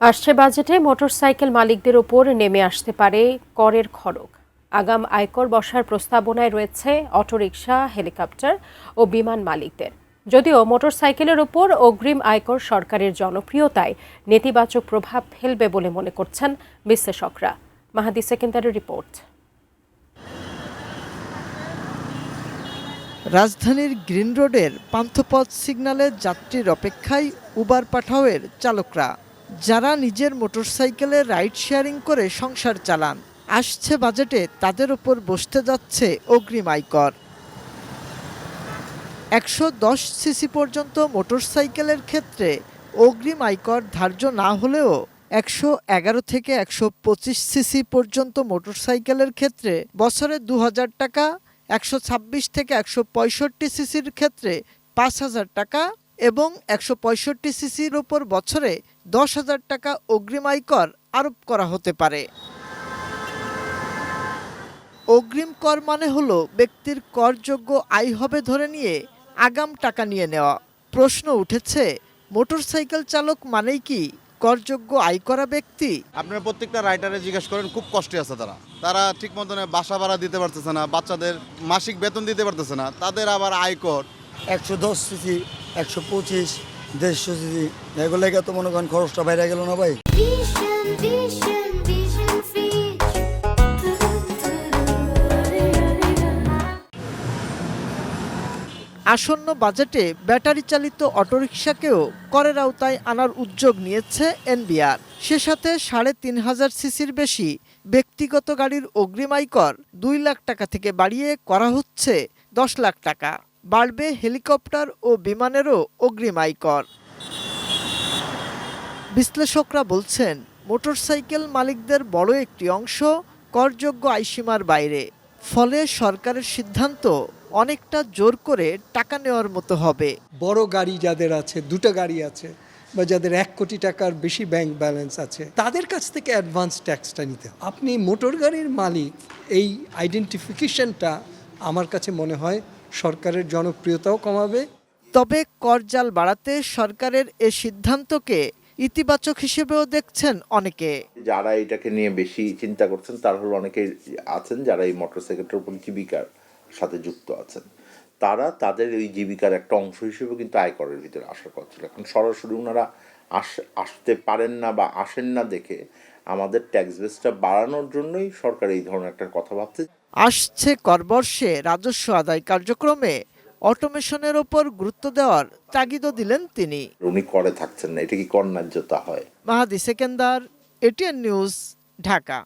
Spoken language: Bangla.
আসছে বাজেটে মোটরসাইকেল মালিকদের ওপর নেমে আসতে পারে করের খড়গ। আগাম আয়কর বসার প্রস্তাবনায় রয়েছে অটোরিকশা, হেলিকপ্টার ও বিমান মালিকদের। যদিও মোটরসাইকেলের ওপর অগ্রিম আয়কর সরকারের জনপ্রিয়তায় নেতিবাচক প্রভাব ফেলবে বলে মনে করছেন বিশ্লেষকরা। মাহাদি সেকেন্দারের রিপোর্ট। রাজধানীর গ্রিন রোডের পান্থপথ সিগন্যালে যাত্রীর অপেক্ষায় উবার পাঠাওয়ের চালকরা, যারা নিজের মোটরসাইকেলে রাইড শেয়ারিং করে সংসার চালান। আসছে বাজেটে তাদের উপর বসতে যাচ্ছে অগ্রিম আয়কর। ১১০ সিসি পর্যন্ত মোটরসাইকেলের ক্ষেত্রে অগ্রিম আয়কর ধার্য না হলেও ১১১ থেকে ১২৫ সিসি পর্যন্ত মোটরসাইকেলের ক্ষেত্রে বছরে ২,০০০ টাকা, ১২৬ থেকে ১৬৫ সিসির ক্ষেত্রে ৫,০০০ টাকা এবং ১৬৫ সিসির ওপর বছরে ১০,০০০ টাকা অগ্রিম আয়কর আরোপ করা হতে পারে। অগ্রিম কর মানে হলো ব্যক্তির করযোগ্য আয় হবে ধরে নিয়ে আগাম টাকা নিয়ে নেওয়া। প্রশ্ন উঠেছে, মোটরসাইকেল চালক মানেই কি করযোগ্য আয় করা ব্যক্তি? আপনার প্রত্যেকটা রাইডারে জিজ্ঞেস করেন, খুব কষ্টে আছে তারা ঠিক মতন বাসা ভাড়া দিতে পারতেছে না, বাচ্চাদের মাসিক বেতন দিতে পারতেছে না, তাদের আবার আয়কর ১১০ সিসি, ১২৫, ১৫০ সিসি, এগুলোকে তো মনে করেন খরচটা বাইরে গেল না ভাই। আসন্ন বাজেটে ব্যাটারি চালিত অটোরিকশাকেও করের আওতায় আনার উদ্যোগ নিয়েছে এনবিআর। সে সাথে ৩,৫০০ সিসির বেশি ব্যক্তিগত গাড়ির অগ্রিম আয়কর ২ লাখ টাকা থেকে বাড়িয়ে করা হচ্ছে ১০ লাখ টাকা। বাড়বে হেলিকপ্টার ও বিমানেরও অগ্রিম আয়কর। বিশ্লেষকরা বলছেন, মোটরসাইকেল মালিকদের বড় একটি অংশ করযোগ্য আয়সীমার বাইরে। ফলে সরকারের সিদ্ধান্ত অনেকটা জোর করে টাকা নেওয়ার মতো হবে। বড় গাড়ি যাদের আছে, দুটো গাড়ি আছে, বা যাদের ১ কোটি টাকার বেশি ব্যাংক ব্যালেন্স আছে, তাদের কাছ থেকে অ্যাডভান্স ট্যাক্সটা নিতে হবে। আপনি মোটর গাড়ির মালিক, এই আইডেন্টিফিকেশনটা আমার কাছে মনে হয় সরকারের জনপ্রিয়তাও কমাবে। তবে করজাল বাড়াতে সরকারের এ সিদ্ধান্তকে ইতিবাচক হিসেবেও দেখছেন অনেকে। যারা এটাকে নিয়ে বেশি চিন্তা করছেন তারা হলো অনেকে আছেন যারা এই মোটরসাইকেলটার উপর জীবিকার সাথে যুক্ত আছেন। তারা তাদের এই জীবিকার একটা অংশ হিসেবে কিন্তু আয়করের ভিতরে আসার কথা ছিল। এখন সরাসরি ওনারা আসতে পারেন না বা আসেন না দেখে আমাদের ট্যাক্স বেসটা বাড়ানোর জন্যই সরকার এই ধরনের একটা কথা ভাবছে। আসছে করবর্ষে রাজস্ব আদায় কার্যক্রমে অটোমেশনের ওপর গুরুত্ব দেওয়ার তাগিদও দিলেন তিনি। উনি করে থাকছেন না, এটা কি কর ন্যায্যতা হয়? মাহাদি সেকেন্দার, এটিএন নিউজ, ঢাকা।